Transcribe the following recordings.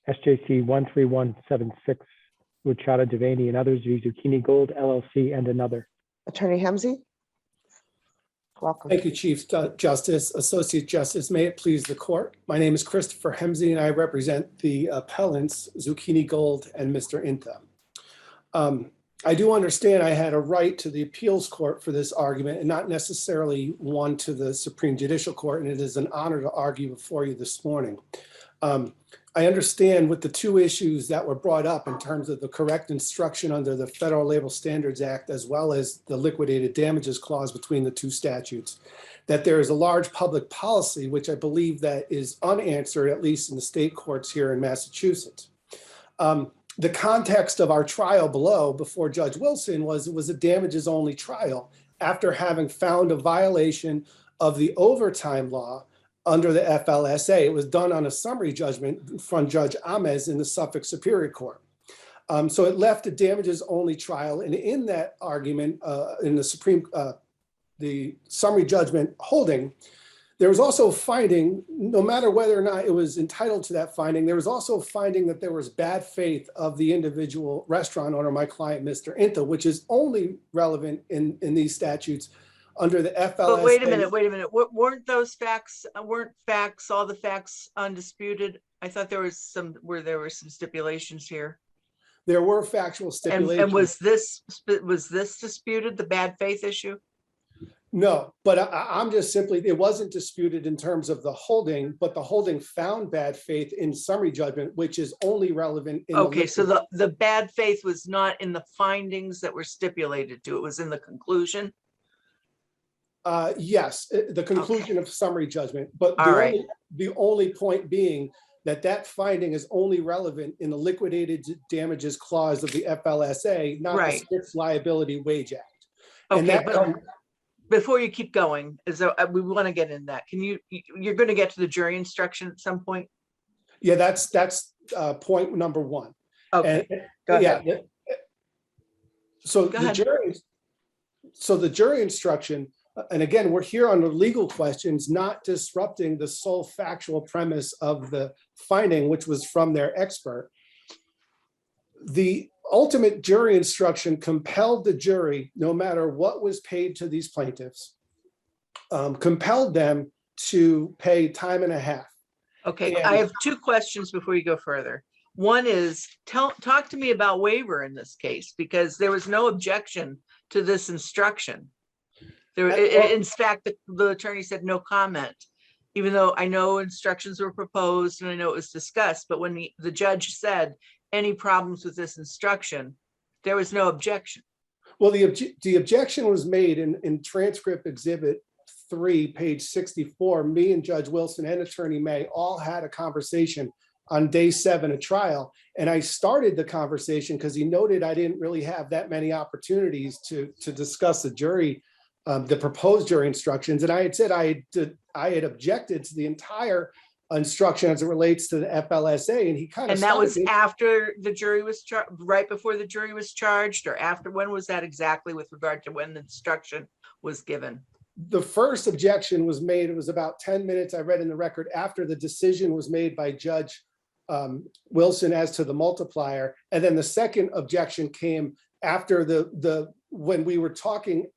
SJC-13176, Rutchada, Devaney, and others v. Zucchini Gold, LLC, and another. Attorney Hemsey. Welcome. Thank you, Chief Justice, Associate Justice. May it please the court. My name is Christopher Hemsey, and I represent the appellants, Zucchini Gold and Mr. Inta. I do understand I had a right to the appeals court for this argument and not necessarily one to the Supreme Judicial Court, and it is an honor to argue before you this morning. I understand with the two issues that were brought up in terms of the correct instruction under the Federal Labor Standards Act, as well as the liquidated damages clause between the two statutes, that there is a large public policy, which I believe that is unanswered, at least in the state courts here in Massachusetts. The context of our trial below before Judge Wilson was it was a damages only trial after having found a violation of the overtime law under the FLSA. It was done on a summary judgment from Judge Ames in the Suffolk Superior Court. So it left a damages only trial. And in that argument, in the summary judgment holding, there was also a finding, no matter whether or not it was entitled to that finding, there was also a finding that there was bad faith of the individual restaurant owner, my client, Mr. Inta, which is only relevant in these statutes under the FLSA. But wait a minute. Weren't those facts, all the facts undisputed? I thought there was some stipulations here. There were factual stipulations. And was this disputed, the bad faith issue? No, but I'm just simply, it wasn't disputed in terms of the holding, but the holding found bad faith in summary judgment, which is only relevant in okay, so the bad faith was not in the findings that were stipulated to, it was in the conclusion? Yes, the conclusion of summary judgment, but the only point being that finding is only relevant in the liquidated damages clause of the FLSA, not the Strict Liability Wage Act. Okay, but before you keep going, we want to get in that. You're going to get to the jury instruction at some point? Yeah, that's point number one. Okay, go ahead. Yeah. So the jury instruction, and again, we're here on the legal questions, not disrupting the sole factual premise of the finding, which was from their expert. The ultimate jury instruction compelled the jury, no matter what was paid to these plaintiffs, compelled them to pay time and a half. Okay, and I have two questions before you go further. One is, talk to me about waiver in this case, because there was no objection to this instruction. In fact, the attorney said no comment, even though I know instructions were proposed and I know it was discussed, but when the judge said any problems with this instruction, there was no objection. Well, the objection was made in transcript exhibit 3, page 64. Me and Judge Wilson and Attorney May all had a conversation on day 7 of trial. And I started the conversation because he noted I didn't really have that many opportunities to discuss the proposed jury instructions. And I had said I had objected to the entire instruction as it relates to the FLSA, and he kind of. And that was after the jury was right before the jury was charged, or after? When was that exactly with regard to when the instruction was given? The first objection was made, it was about 10 minutes, I read in the record, after the decision was made by Judge Wilson as to the multiplier. And then the second objection came after when we were talking.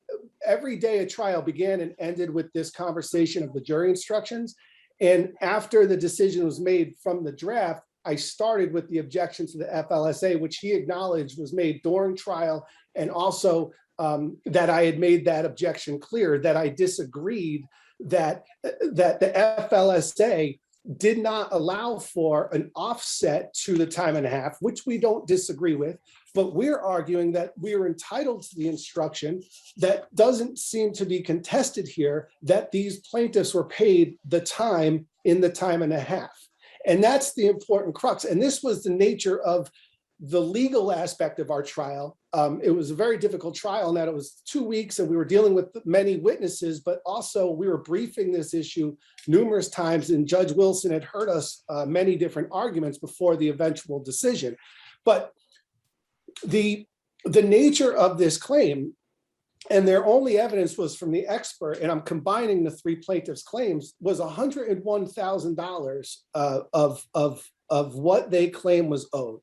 Every day a trial began and ended with this conversation of the jury instructions. And after the decision was made from the draft, I started with the objection to the FLSA, which he acknowledged was made during trial, and also that I had made that objection clear, that I disagreed that the FLSA did not allow for an offset to the time and a half, which we don't disagree with, but we're arguing that we are entitled to the instruction that doesn't seem to be contested here, that these plaintiffs were paid the time in the time and a half. And that's the important crux. And this was the nature of the legal aspect of our trial. It was a very difficult trial in that it was 2 weeks and we were dealing with many witnesses, but also we were briefing this issue numerous times, and Judge Wilson had heard us many different arguments before the eventual decision. But the nature of this claim, and their only evidence was from the expert, and I'm combining the 3 plaintiffs' claims, was $101,000 of what they claim was owed.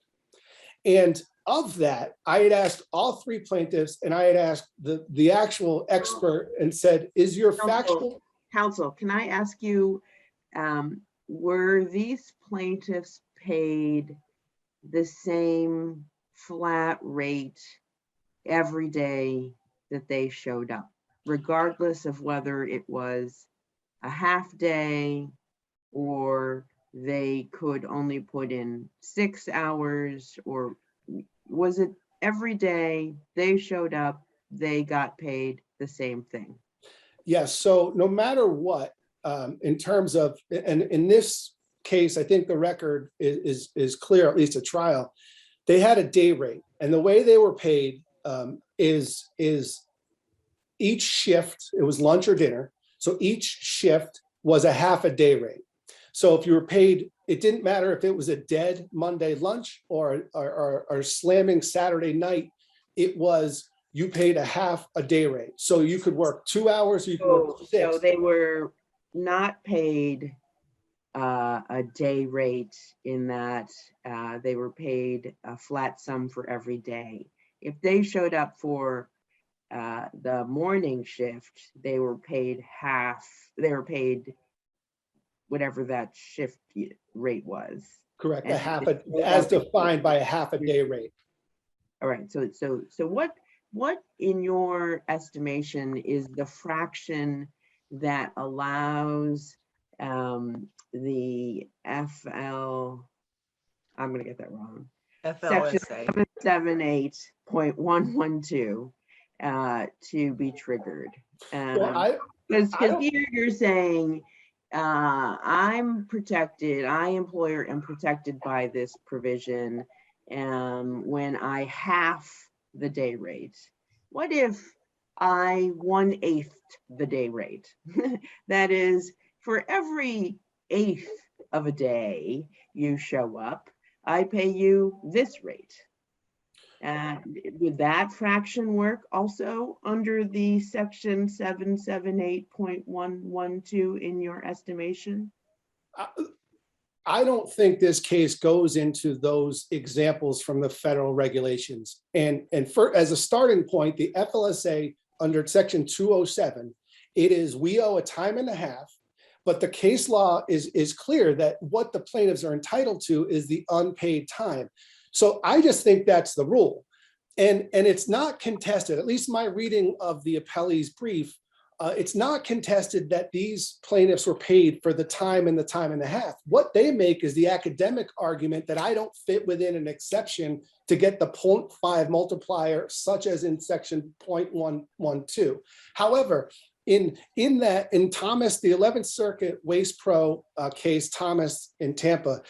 And of that, I had asked all three plaintiffs, and I had asked the actual expert and said, is your factual? Counsel, can I ask you, were these plaintiffs paid the same flat rate every day that they showed up, regardless of whether it was a half day or they could only put in 6 hours, or was it every day they showed up, they got paid the same thing? Yes, so no matter what, in terms of, and in this case, I think the record is clear, at least at trial, they had a day rate, and the way they were paid is each shift, it was lunch or dinner, so each shift was a half a day rate. So if you were paid, it didn't matter if it was a dead Monday lunch or slamming Saturday night, it was, you paid a half a day rate. So you could work 2 hours, you could work 6. So they were not paid a day rate in that they were paid a flat sum for every day. If they showed up for the morning shift, they were paid half, they were paid whatever that shift rate was. Correct, And a half a, as defined by a half a day rate. All right, so what in your estimation is the fraction that allows the FL, I'm gonna get that wrong, section FLSA. 778.112 to be triggered? Well, Because I don't- here you're saying, I'm protected, I employer am protected by this provision when I half the day rate. What if I 1/8 the day rate? That is, for every 1/8 of a day you show up, I pay you this rate. Would that fraction work also under the section 778.112 in your estimation? I don't think this case goes into those examples from the federal regulations. And as a starting point, the FLSA under section 207, it is, we owe a time and a half, but the case law is clear that what the plaintiffs are entitled to is the unpaid time. So I just think that's the rule. And it's not contested, at least my reading of the appellee's brief, it's not contested that these plaintiffs were paid for the time and a half. What they make is the academic argument that I don't fit within an exception to get the 0.5 multiplier, such as in section 0.112. However, in Thomas, the 11th Circuit Waste Pro case, Thomas in Tampa,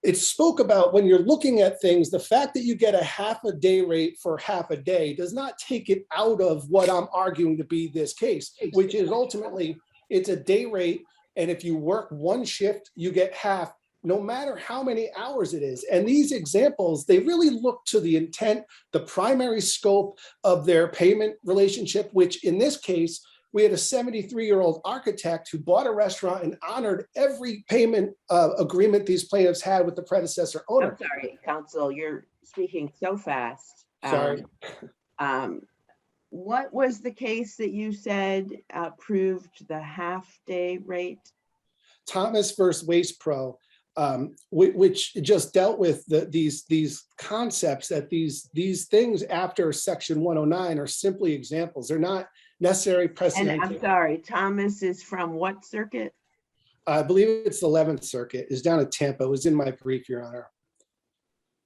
it spoke about when you're looking at things, the fact that you get a half a day rate for half a day does not take it out of what I'm arguing to be this case, which is ultimately it's a day rate. And if you work one shift, you get half, no matter how many hours it is. And these examples, they really look to the intent, the primary scope of their payment relationship, which in this case, we had a 73-year-old architect who bought a restaurant and honored every payment agreement these plaintiffs had with the predecessor owner. I'm sorry, counsel, you're speaking so fast. Sorry. What was the case that you said proved the half-day rate? Thomas versus Waste Pro, which just dealt with these concepts that these things after section 109 are simply examples. They're not necessary precedent. And I'm sorry, Thomas is from what circuit? I believe it's the 11th Circuit. It's down at Tampa. It was in my brief, Your Honor.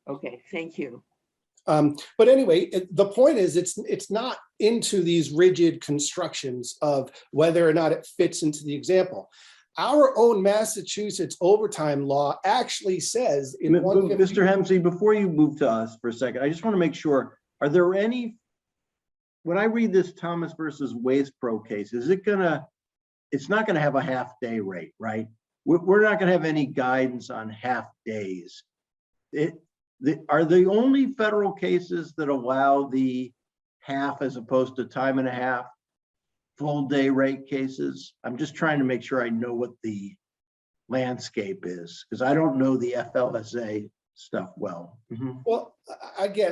Okay, thank you. But anyway, the point is it's not into these rigid constructions of whether or not it fits into the example. Our own Massachusetts overtime law actually says in Mr. Hemsey, before you move to us for a second, I just want to make sure, are there any, when I read this Thomas versus Waste Pro case, it's not gonna have a half day rate, right? We're not gonna have any guidance on half days. Are the only federal cases that allow the half as opposed to time and a half full day rate cases? I'm just trying to make sure I know what the landscape is, because I don't know the FLSA stuff well. Well, again,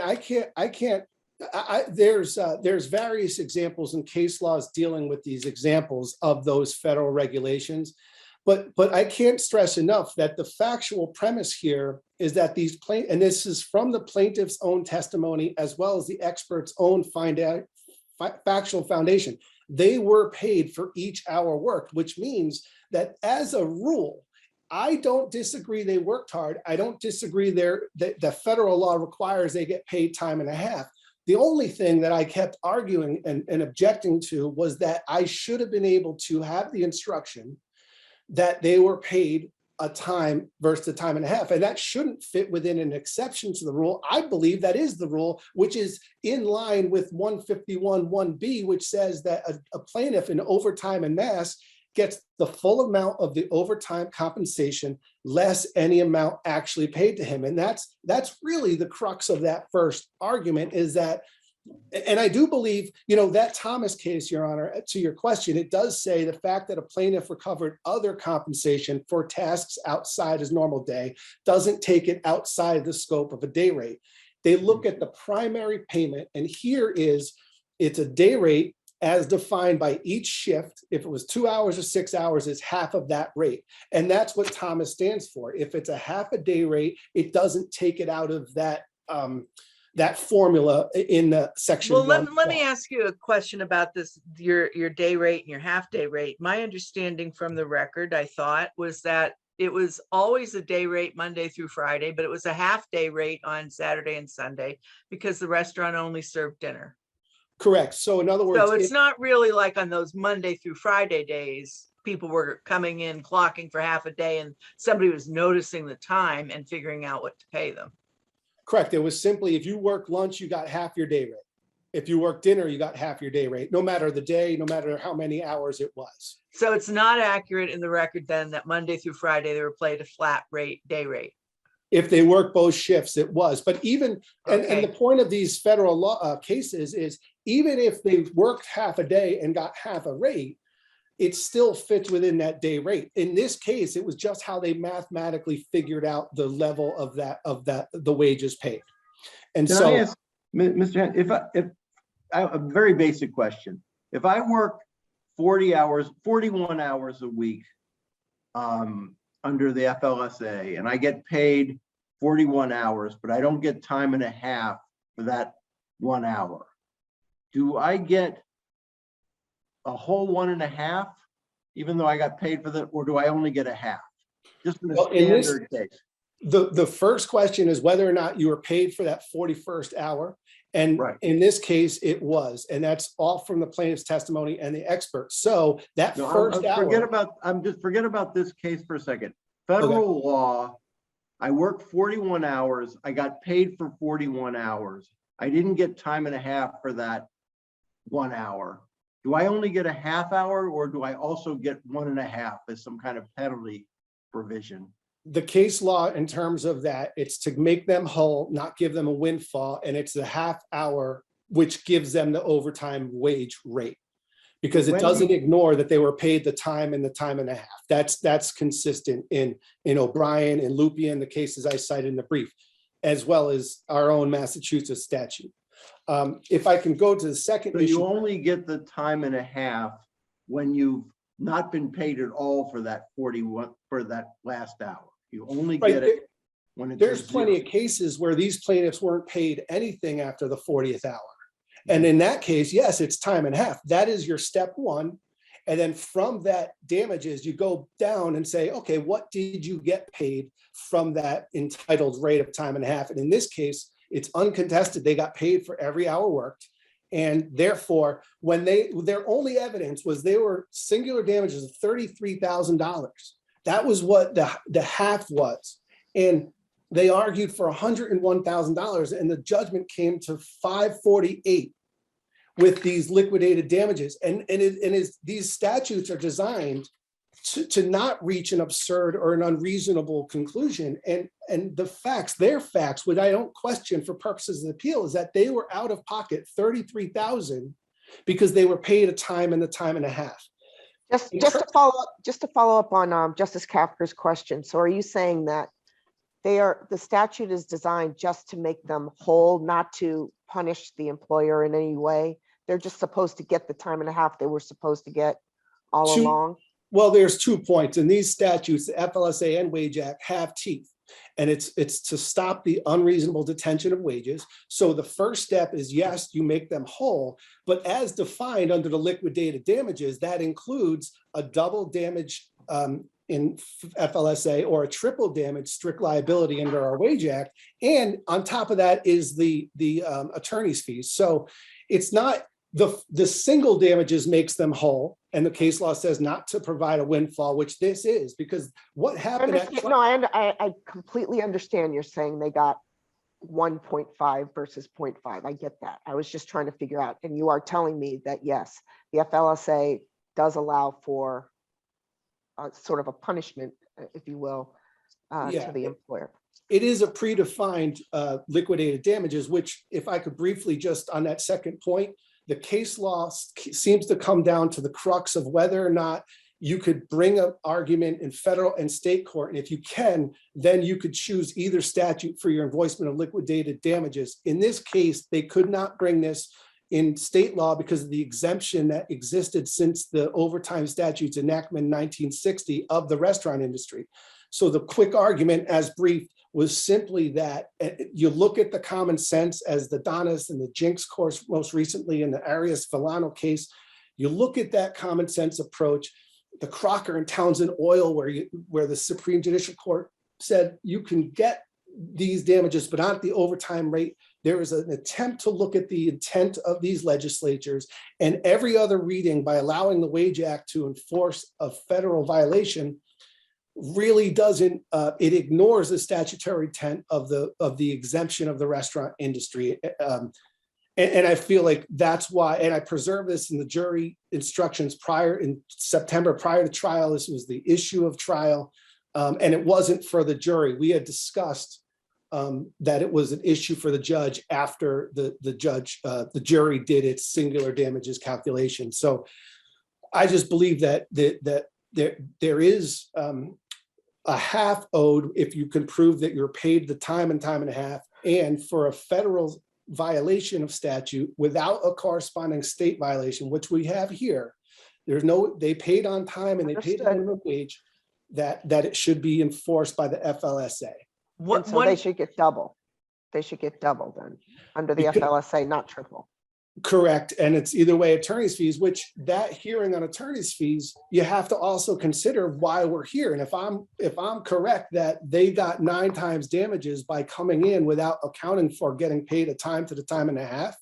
there's various examples in case laws dealing with these examples of those federal regulations. But I can't stress enough that the factual premise here is that and this is from the plaintiff's own testimony, as well as the expert's own factual foundation. They were paid for each hour worked, which means that as a rule, I don't disagree they worked hard. I don't disagree that federal law requires they get paid time and a half. The only thing that I kept arguing and objecting to was that I should have been able to have the instruction that they were paid a time versus a time and a half. And that shouldn't fit within an exception to the rule. I believe that is the rule, which is in line with 151(1)(b), which says that a plaintiff in overtime and mass gets the full amount of the overtime compensation less any amount actually paid to him. And that's really the crux of that first argument, is that, and I do believe, that Thomas case, Your Honor, to your question, it does say the fact that a plaintiff recovered other compensation for tasks outside his normal day doesn't take it outside the scope of a day rate. They look at the primary payment, and it's a day rate as defined by each shift. If it was 2 hours or 6 hours, it's half of that rate. And that's what Thomas stands for. If it's a half a day rate, it doesn't take it out of that formula in the section. Well, let me ask you a question about this, your day rate and your half day rate. My understanding from the record, I thought, was that it was always a day rate Monday through Friday, but it was a half day rate on Saturday and Sunday because the restaurant only served dinner. Correct. So in other words, so it's not really like on those Monday through Friday days, people were coming in, clocking for half a day, and somebody was noticing the time and figuring out what to pay them. Correct. It was simply, if you work lunch, you got half your day rate. If you work dinner, you got half your day rate, no matter the day, no matter how many hours it was. So it's not accurate in the record then that Monday through Friday, they were paid a flat rate, day rate. If they work both shifts, it was. But even, and the point of these federal law cases is, even if they worked half a day and got half a rate, it still fits within that day rate. In this case, it was just how they mathematically figured out the level of the wages paid. And Can I ask, Mr. Hunt, if a very basic question, if I work 41 hours a week under the FLSA, and I get paid 41 hours, but I don't get time and a half for that 1 hour, do I get a whole 1.5, even though I got paid for that, or do I only get a half? Just in a standard case. The first question is whether or not you were paid for that 41st hour. And in this case, it was, and that's all from the plaintiff's testimony and the expert. So that first hour. Forget about this case for a second. Federal law, I worked 41 hours. I got paid for 41 hours. I didn't get time and a half for that 1 hour. Do I only get a half hour, or do I also get 1.5 as some kind of penalty provision? The case law in terms of that, it's to make them whole, not give them a windfall. And it's the half hour, which gives them the overtime wage rate, because it doesn't ignore that they were paid the time and the time and a half. That's consistent in O'Brien and Lupien, the cases I cited in the brief, as well as our own Massachusetts statute. If I can go to the second issue. You only get the time and a half when you've not been paid at all for that 41 for that last hour. You only get it when it's there's plenty of cases where these plaintiffs weren't paid anything after the 40th hour. And in that case, yes, it's time and a half. That is your step one. And then from that damages, you go down and say, okay, what did you get paid from that entitled rate of time and a half? And in this case, it's uncontested. They got paid for every hour worked. And therefore, when their only evidence was they were singular damages of $33,000. That was what the half was. And they argued for $101,000, and the judgment came to $548 with these liquidated damages. And these statutes are designed to not reach an absurd or an unreasonable conclusion. And the facts, their facts, which I don't question for purposes of the appeal, is that they were out of pocket $33,000 because they were paid a time and a half. Just to follow up on Justice Kafker's question. So are you saying that the statute is designed just to make them whole, not to punish the employer in any way? They're just supposed to get the time and a half they were supposed to get all along? Well, there's 2 points. In these statutes, the FLSA and Wage Act have teeth. And it's to stop the unreasonable detention of wages. So the first step is, yes, you make them whole, but as defined under the liquidated damages, that includes a double damage in FLSA or a triple damage strict liability under our Wage Act. And on top of that is the attorney's fees. So it's not the single damages makes them whole. And the case law says not to provide a windfall, which this is, because what happened I completely understand you're saying they got 1.5 versus 0.5. I get that. I was just trying to figure out, and you are telling me that yes, the FLSA does allow for sort of a punishment, if you will, to the employer. It is a predefined liquidated damages, which, if I could briefly just on that second point, the case law seems to come down to the crux of whether or not you could bring an argument in federal and state court. And if you can, then you could choose either statute for your invoicement of liquidated damages. In this case, they could not bring this in state law because of the exemption that existed since the overtime statutes enactment in 1960 of the restaurant industry. So the quick argument, as briefed, was simply that you look at the common sense, as the Donis and the Jinx course most recently in the Arias Villano case, you look at that common sense approach, the Crocker and Townsend oil, where the Supreme Judicial Court said you can get these damages, but not the overtime rate. There is an attempt to look at the intent of these legislatures, and every other reading by allowing the Wage Act to enforce a federal violation really doesn't, it ignores the statutory intent of the exemption of the restaurant industry. And I feel like that's why, and I preserve this in the jury instructions in September prior to trial. This was the issue of trial, and it wasn't for the jury. We had discussed that it was an issue for the judge after the jury did its singular damages calculation. So I just believe that there is a half owed if you can prove that you're paid the time and a half, and for a federal violation of statute without a corresponding state violation, which we have here, they paid on time and they paid the minimum wage, that it should be enforced by the FLSA. So they should get double. They should get double then under the FLSA, not triple. Correct. And it's either way attorney's fees, which that hearing on attorney's fees, you have to also consider why we're here. And if I'm correct that they got 9 times damages by coming in without accounting for getting paid a time to the time and a half,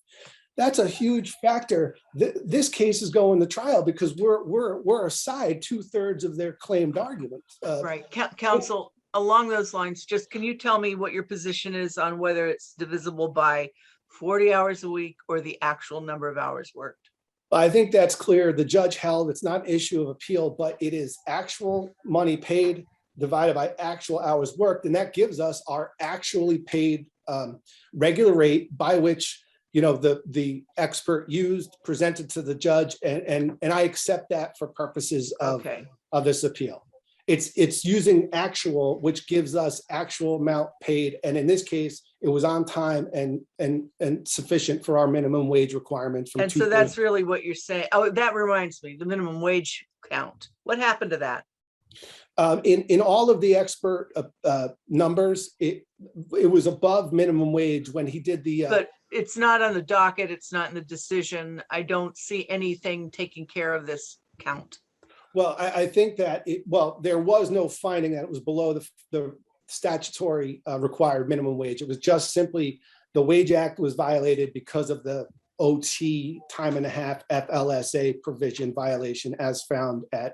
that's a huge factor. This case is going to trial because we're aside 2/3 of their claimed argument. Right. Counsel, along those lines, just can you tell me what your position is on whether it's divisible by 40 hours a week or the actual number of hours worked? I think that's clear. The judge held it's not an issue of appeal, but it is actual money paid divided by actual hours worked. And that gives us our actually paid regular rate by which, the expert presented to the judge. And I accept that for purposes of this appeal. It's using actual, which gives us actual amount paid. And in this case, it was on time and sufficient for our minimum wage requirements. And so that's really what you're saying. Oh, that reminds me, the minimum wage count. What happened to that? In all of the expert numbers, it was above minimum wage when he did the. But it's not on the docket. It's not in the decision. I don't see anything taking care of this count. Well, I think that there was no finding that it was below the statutory required minimum wage. It was just simply the Wage Act was violated because of the OT time and a half FLSA provision violation as found at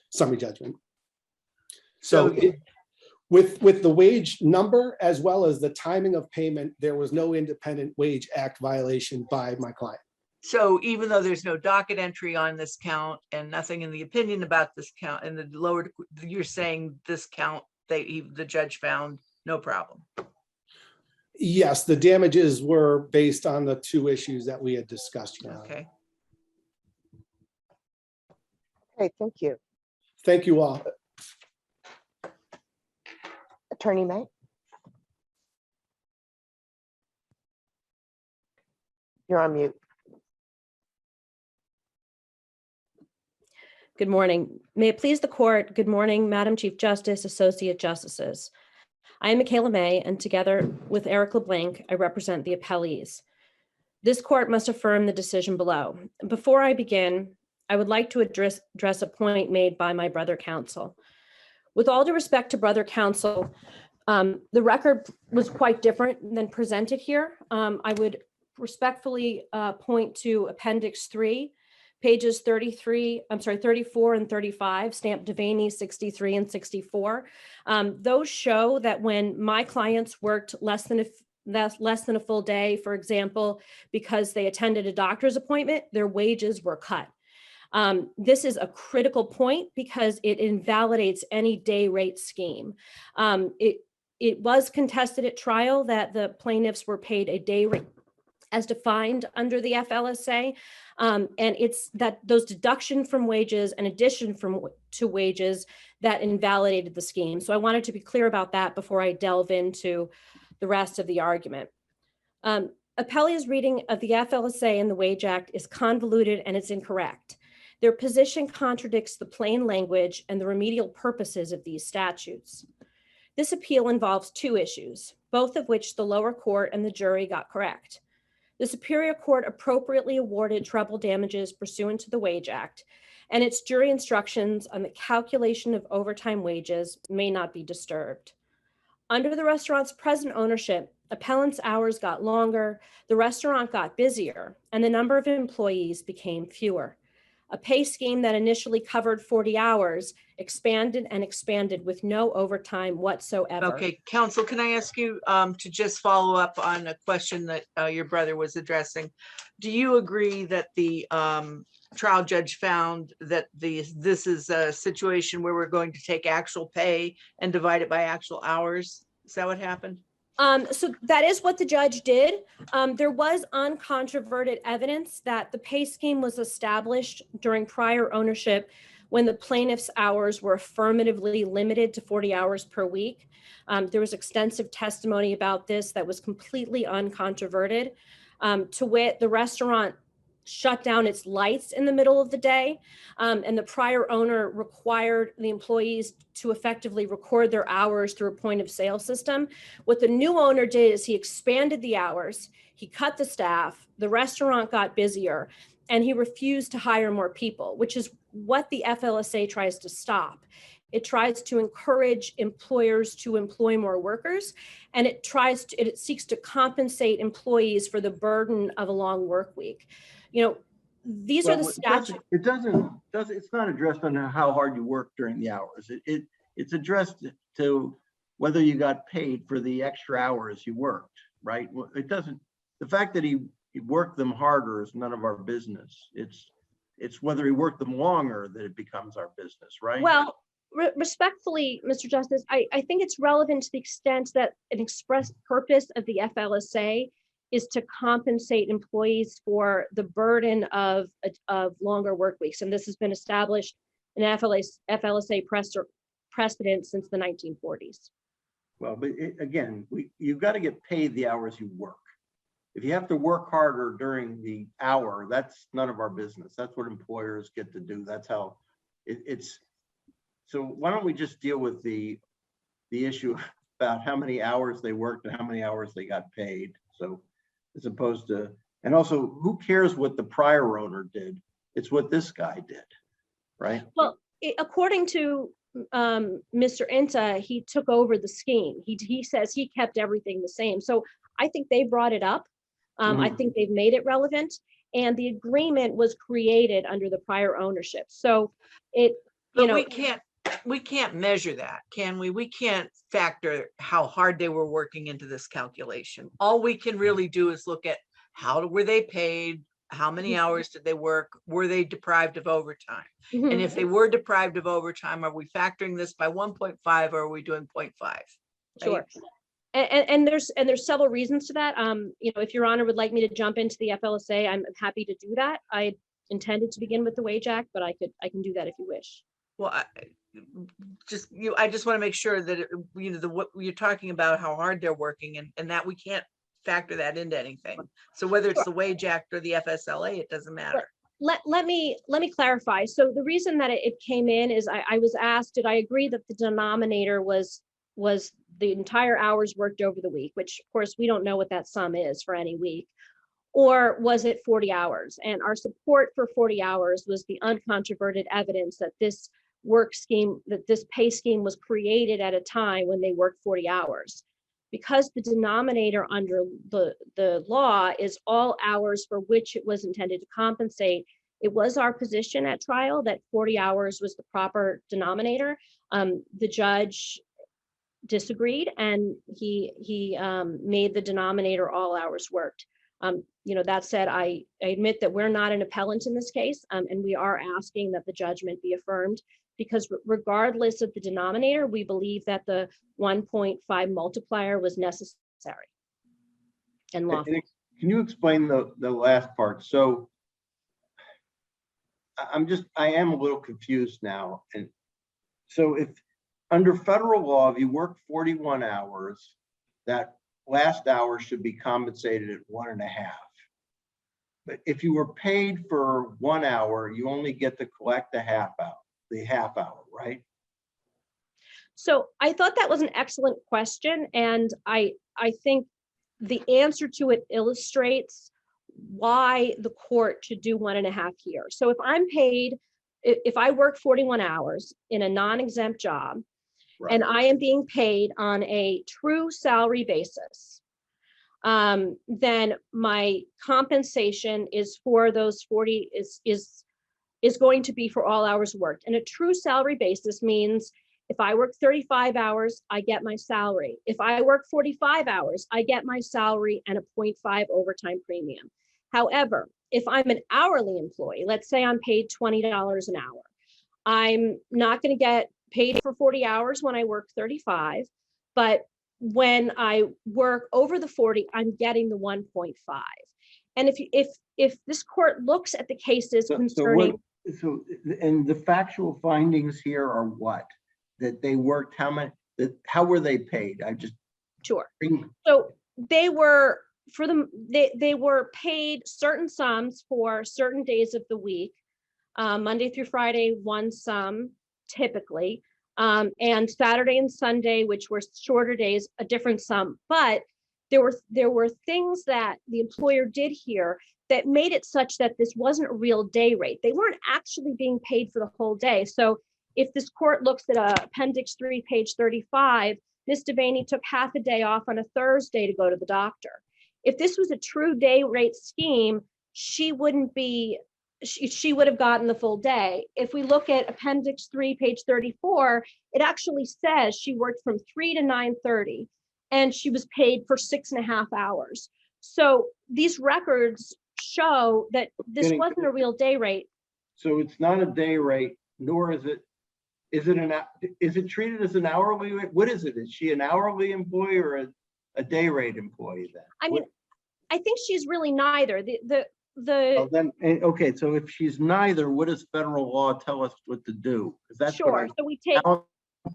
summary judgment. So with the wage number as well as the timing of payment, there was no independent Wage Act violation by my client. So even though there's no docket entry on this count and nothing in the opinion about this count and the lower, you're saying this count, the judge found no problem. Yes, the damages were based on the 2 issues that we had discussed. Okay. Okay, thank you. Thank you all. Attorney May? You're on mute. Good morning. May it please the court. Good morning, Madam Chief Justice, Associate Justices. I am Michaela May, and together with Eric LeBlanc, I represent the appellees. This court must affirm the decision below. Before I begin, I would like to address a point made by my brother counsel. With all due respect to brother counsel, the record was quite different than presented here. I would respectfully point to Appendix 3, pages 34 and 35, stamped Devaney 63 and 64. Those show that when my clients worked less than a full day, for example, because they attended a doctor's appointment, their wages were cut. This is a critical point because it invalidates any day rate scheme. It was contested at trial that the plaintiffs were paid a day rate as defined under the FLSA. And it's that those deduction from wages and addition to wages that invalidated the scheme. So I wanted to be clear about that before I delve into the rest of the argument. Appellee's reading of the FLSA and the Wage Act is convoluted and it's incorrect. Their position contradicts the plain language and the remedial purposes of these statutes. This appeal involves two issues, both of which the lower court and the jury got correct. The Superior Court appropriately awarded treble damages pursuant to the Wage Act, and its jury instructions on the calculation of overtime wages may not be disturbed. Under the restaurant's present ownership, appellant's hours got longer, the restaurant got busier, and the number of employees became fewer. A pay scheme that initially covered 40 hours expanded and expanded with no overtime whatsoever. Okay, counsel, can I ask you to just follow up on a question that your brother was addressing? Do you agree that the trial judge found that this is a situation where we're going to take actual pay and divide it by actual hours? Is that what happened? So that is what the judge did. There was uncontroverted evidence that the pay scheme was established during prior ownership when the plaintiff's hours were affirmatively limited to 40 hours per week. There was extensive testimony about this that was completely uncontroverted. To wit, the restaurant shut down its lights in the middle of the day, and the prior owner required the employees to effectively record their hours through a point of sale system. What the new owner did is he expanded the hours, he cut the staff, the restaurant got busier, and he refused to hire more people, which is what the FLSA tries to stop. It tries to encourage employers to employ more workers, and it seeks to compensate employees for the burden of a long work week. You know, these are the statutes. It's not addressed on how hard you work during the hours. It's addressed to whether you got paid for the extra hours you worked, right? It doesn't, the fact that he worked them harder is none of our business. It's whether he worked them longer that it becomes our business, right? Well, respectfully, Mr. Justice, I think it's relevant to the extent that an express purpose of the FLSA is to compensate employees for the burden of longer work weeks. And this has been established in FLSA precedent since the 1940s. Well, but again, you've got to get paid the hours you work. If you have to work harder during the hour, that's none of our business. That's what employers get to do. That's how it's. So why don't we just deal with the issue about how many hours they worked and how many hours they got paid. So as opposed to, and also who cares what the prior owner did? It's what this guy did, right? Well, according to Mr. Inta, he took over the scheme. He says he kept everything the same. So I think they brought it up. I think they've made it relevant, and the agreement was created under the prior ownership. So we can't measure that, can we? We can't factor how hard they were working into this calculation. All we can really do is look at how were they paid, how many hours did they work, were they deprived of overtime? And if they were deprived of overtime, are we factoring this by 1.5 or are we doing 0.5? Right? Sure. And there's several reasons to that. If Your Honor would like me to jump into the FLSA, I'm happy to do that. intended to begin with the Wage Act, but I can do that if you wish. Well, I just want to make sure that, what you're talking about, how hard they're working, and that we can't factor that into anything. So whether it's the Wage Act or the FSLA, it doesn't matter. Let me clarify. So the reason that it came in is I was asked, did I agree that the denominator was the entire hours worked over the week, which of course we don't know what that sum is for any week, or was it 40 hours? And our support for 40 hours was the uncontroverted evidence that this this pay scheme was created at a time when they worked 40 hours. Because the denominator under the law is all hours for which it was intended to compensate, it was our position at trial that 40 hours was the proper denominator. The judge disagreed, and he made the denominator all hours worked. That said, I admit that we're not an appellant in this case, and we are asking that the judgment be affirmed, because regardless of the denominator, we believe that the 1.5 multiplier was necessary and lawful. Can you explain the last part? So I am a little confused now. And so if under federal law, if you work 41 hours, that last hour should be compensated at 1.5. But if you were paid for 1 hour, you only get to collect the half hour, right? So I thought that was an excellent question. And I think the answer to it illustrates why the court should do 1.5 here. So if I'm paid, if I work 41 hours in a non-exempt job, Right. and I am being paid on a true salary basis, then my compensation is for those 40 is going to be for all hours worked. And a true salary basis means if I work 35 hours, I get my salary. If I work 45 hours, I get my salary and a 0.5 overtime premium. However, if I'm an hourly employee, let's say I'm paid $20 an hour, I'm not going to get paid for 40 hours when I work 35, but when I work over the 40, I'm getting the 1.5. And if this court looks at the cases concerning, and the factual findings here are what? That they worked how were they paid? sure. So they were they were paid certain sums for certain days of the week, Monday through Friday, one sum typically, and Saturday and Sunday, which were shorter days, a different sum. But there were things that the employer did here that made it such that this wasn't a real day rate. They weren't actually being paid for the whole day. So if this court looks at Appendix 3, page 35, Ms. Devaney took half a day off on a Thursday to go to the doctor. If this was a true day rate scheme, she would have gotten the full day. If we look at Appendix 3, page 34, it actually says she worked from 3 to 9:30 and she was paid for 6.5 hours. So these records show that this wasn't a real day rate. So it's not a day rate, nor is it treated as an hourly rate? What is it? Is she an hourly employee or a day rate employee then? I mean, I think she's really neither. Okay, so if she's neither, what does federal law tell us what to do? Because that's sure. So we take I'm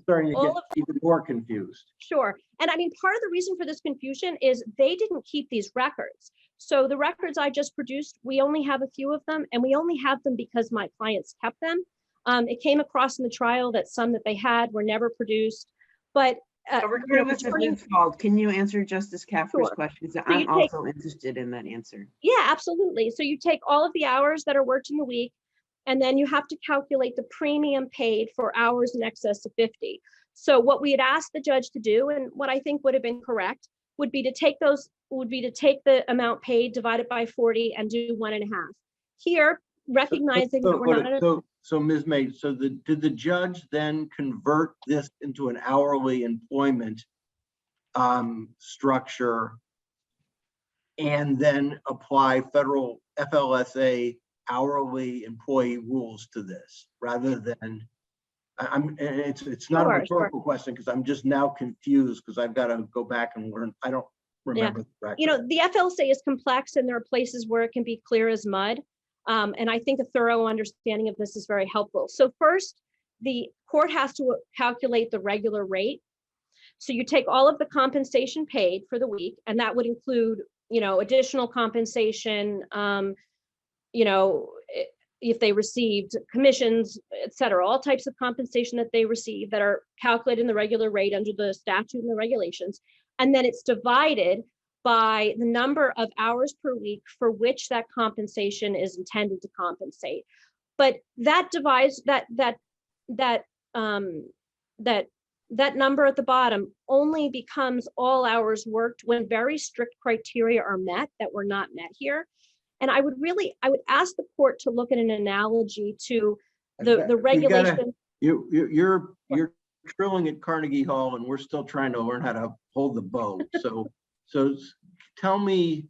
starting to get even more confused. Sure. And I mean, part of the reason for this confusion is they didn't keep these records. So the records I just produced, we only have a few of them, and we only have them because my clients kept them. It came across in the trial that some that they had were never produced, but regardless of what's called, can you answer Justice Kaffer's Sure. questions? So I'm also interested in that answer. Yeah, absolutely. So you take all of the hours that are worked in the week, and then you have to calculate the premium paid for hours in excess of 50. So what we had asked the judge to do, and what I think would have been correct, would be to take the amount paid, divide it by 40, and do 1.5. Here, recognizing that we're not So Ms. May, did the judge then convert this into an hourly employment structure and then apply federal FLSA hourly employee rules to this rather than, it's not a rhetorical question because I'm just now confused because I've got to go back and learn. I don't remember the record. The FLSA is complex and there are places where it can be clear as mud. And I think a thorough understanding of this is very helpful. So first, the court has to calculate the regular rate. So you take all of the compensation paid for the week, and that would include, additional compensation, if they received commissions, et cetera, all types of compensation that they receive that are calculated in the regular rate under the statute and the regulations. And then it's divided by the number of hours per week for which that compensation is intended to compensate. But that divides that number at the bottom only becomes all hours worked when very strict criteria are met that were not met here. And I would ask the court to look at an analogy to the regulation. You're drilling at Carnegie Hall, and we're still trying to learn how to hold the bow. So tell me,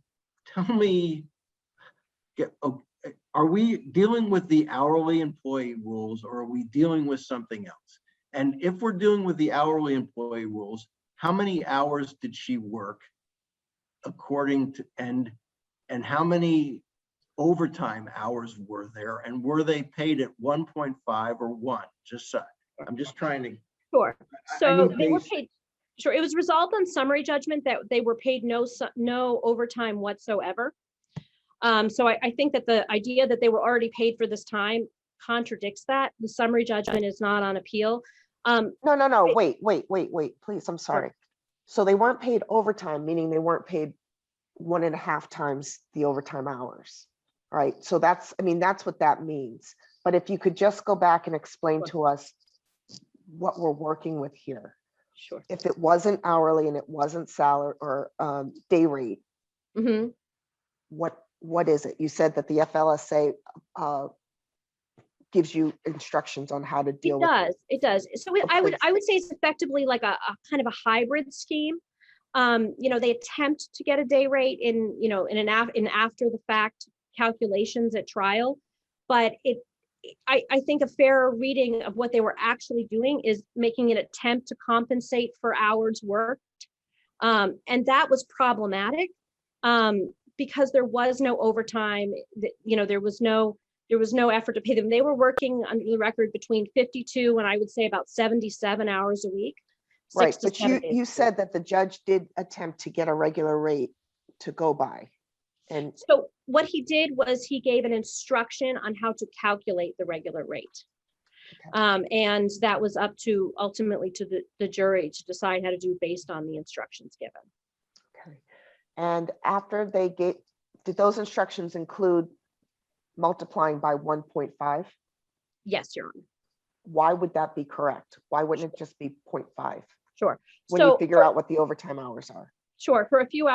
are we dealing with the hourly employee rules, or are we dealing with something else? And if we're dealing with the hourly employee rules, how many hours did she work according to, and how many overtime hours were there, and were they paid at 1.5 or 1? I'm just trying to. Sure. So they were paid. Sure. It was resolved on summary judgment that they were paid no overtime whatsoever. So I think that the idea that they were already paid for this time contradicts that. The summary judgment is not on appeal. No, wait, please, I'm sorry. So they weren't paid overtime, meaning they weren't paid 1.5 times the overtime hours, right? So that's what that means. But if you could just go back and explain to us what we're working with here. Sure. If it wasn't hourly and it wasn't salary or day rate, what is it? You said that the FLSA gives you instructions on how to deal with it. It does. So I would say it's effectively like a kind of a hybrid scheme. They attempt to get a day rate in after the fact calculations at trial, but I think a fair reading of what they were actually doing is making an attempt to compensate for hours worked. And that was problematic because there was no overtime, there was no effort to pay them. They were working under the record between 52 and I would say about 77 hours a week. Right, but you said that the judge did attempt to get a regular rate to go by. And so what he did was he gave an instruction on how to calculate the regular rate. Okay. And that was up to ultimately to the jury to decide how to do based on the instructions given. Okay. And after they did those instructions include multiplying by 1.5? Yes, Your Honor. Why would that be correct? Why wouldn't it just be 0.5? Sure. When you figure out what the overtime hours are. Sure, for a few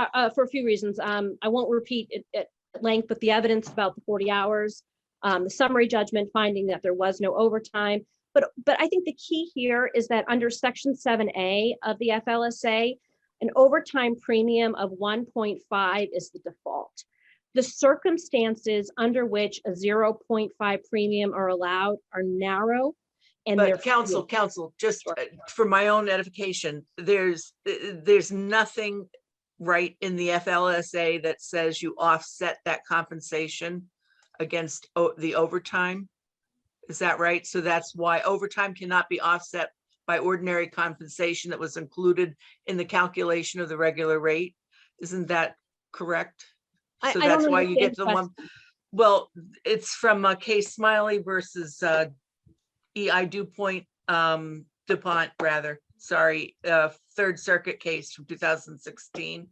reasons. I won't repeat it at length, but the evidence about the 40 hours, the summary judgment finding that there was no overtime. But I think the key here is that under Section 7A of the FLSA, an overtime premium of 1.5 is the default. The circumstances under which a 0.5 premium are allowed are narrow. But counsel, just for my own edification, there's nothing right in the FLSA that says you offset that compensation against the overtime. Is that right? So that's why overtime cannot be offset by ordinary compensation that was included in the calculation of the regular rate. Isn't that correct? So that's why you get to the one. Well, it's from case Smiley versus E.I. DuPont, Third Circuit case from 2016.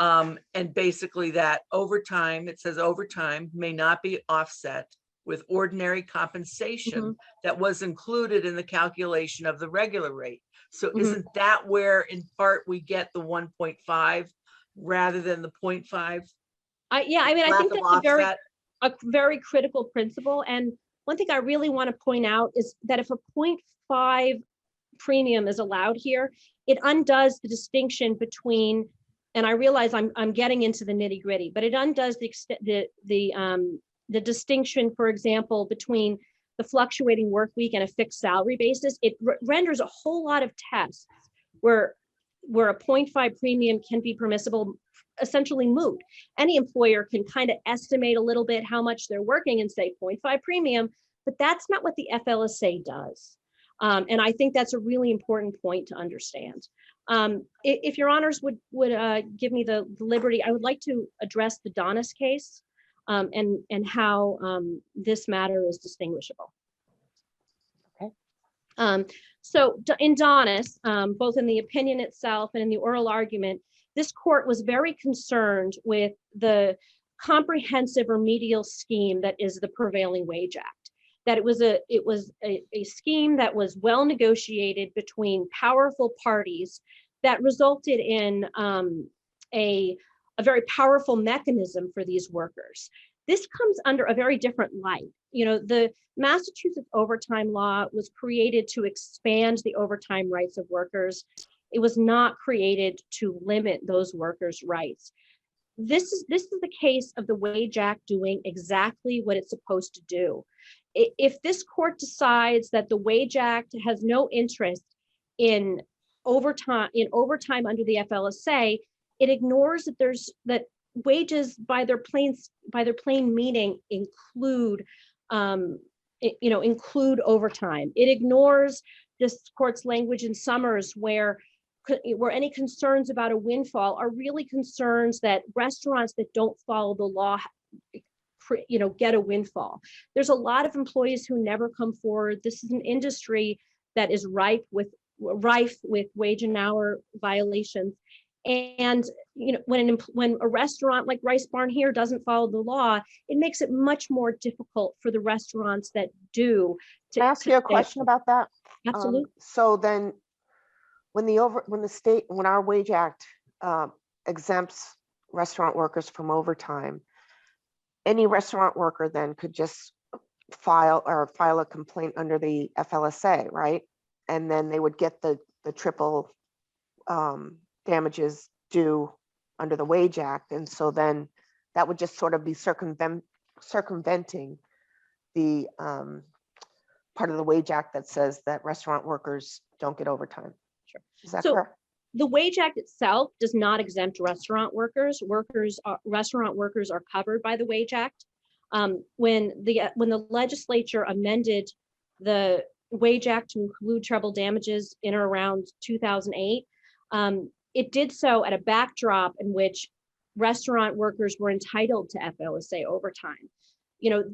And basically that overtime, it says overtime may not be offset with ordinary compensation that was included in the calculation of the regular rate. So isn't that where in part we get the 1.5 rather than the 0.5? I think that's a very critical principle. And one thing I really want to point out is that if a 0.5 premium is allowed here, it undoes the distinction between, and I realize I'm getting into the nitty gritty, but it undoes the distinction, for example, between the fluctuating work week and a fixed salary basis. It renders a whole lot of tests where where a 0.5 premium can be permissible, essentially moot. Any employer can kind of estimate a little bit how much they're working and say 0.5 premium, but that's not what the FLSA does. And I think that's a really important point to understand. If your honors would give me the liberty, I would like to address the Donis case and how this matter is distinguishable. Okay. So in Donis, both in the opinion itself and in the oral argument, this court was very concerned with the comprehensive remedial scheme that is the Prevailing Wage Act. That it was a scheme that was well negotiated between powerful parties that resulted in a very powerful mechanism for these workers. This comes under a very different light. You know, the Massachusetts overtime law was created to expand the overtime rights of workers. It was not created to limit those workers' rights. This is the case of the Wage Act doing exactly what it's supposed to do. If this court decides that the Wage Act has no interest in overtime under the FLSA, it ignores that wages by their plain meaning include include overtime. It ignores this court's language in Summers where any concerns about a windfall are really concerns that restaurants that don't follow the law get a windfall. There's a lot of employees who never come forward. This is an industry that is rife with wage and hour violations. And when a restaurant like Rice Barn here doesn't follow the law, it makes it much more difficult for the restaurants that do. Can I ask you a question about that? Absolutely. So then when our Wage Act exempts restaurant workers from overtime, any restaurant worker then could just file a complaint under the FLSA, right? And then they would get the triple damages due under the Wage Act. And so then that would just sort of be circumventing the part of the Wage Act that says that restaurant workers don't get overtime. Sure. Is that So, correct? the Wage Act itself does not exempt restaurant workers. Restaurant workers are covered by the Wage Act. When the legislature amended the Wage Act to include treble damages in or around 2008, it did so at a backdrop in which restaurant workers were entitled to FLSA overtime.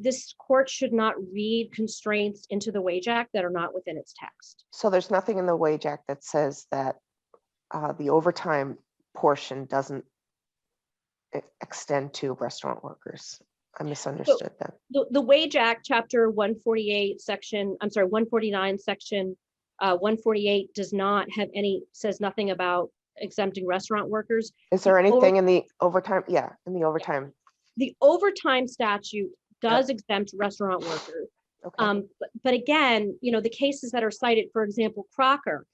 This court should not read constraints into the Wage Act that are not within its text. So there's nothing in the Wage Act that says that the overtime portion doesn't extend to restaurant workers. I misunderstood that. The Wage Act, Chapter 149, Section 148 says nothing about exempting restaurant workers. Is there anything in the overtime? Yeah, in the overtime. The overtime statute does exempt restaurant workers. Okay. But again, the cases that are cited, for example, Crocker,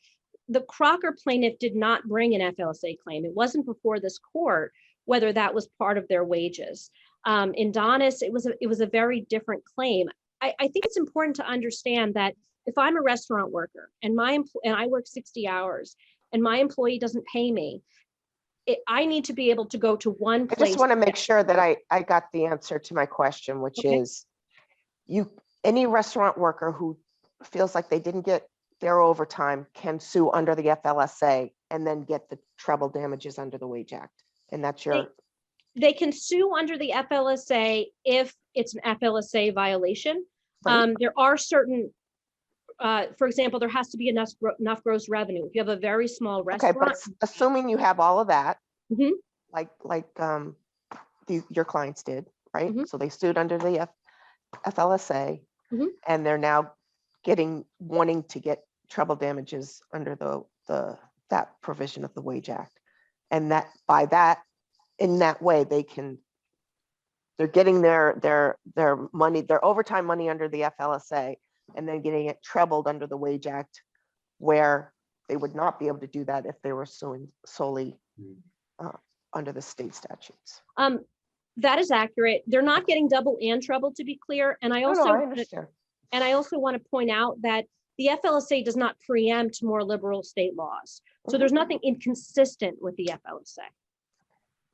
the Crocker plaintiff did not bring an FLSA claim. It wasn't before this court whether that was part of their wages. In Donis, it was a very different claim. I think it's important to understand that if I'm a restaurant worker and I work 60 hours and my employee doesn't pay me, I need to be able to go to one place. I just want to make sure that I got the answer to my question, which is any restaurant worker who feels like they didn't get their overtime can sue under the FLSA and then get the treble damages under the Wage Act. And that's they can sue under the FLSA if it's an FLSA violation. Right. There are certain, for example, there has to be enough gross revenue. If you have a very small restaurant. Okay, but assuming you have all of that, Mhm. like your clients did, right? Mhm. So they sued under the FLSA, Mhm. and they're now wanting to get treble damages under that provision of the Wage Act. And in that way, they're getting their money, their overtime money under the FLSA, and then getting it trebled under the Wage Act, where they would not be able to do that if they were suing solely under the state statutes. That is accurate. They're not getting double and treble, to be clear. And I No, also I understand. want to point out that the FLSA does not preempt more liberal state laws. So there's nothing inconsistent with the FLSA.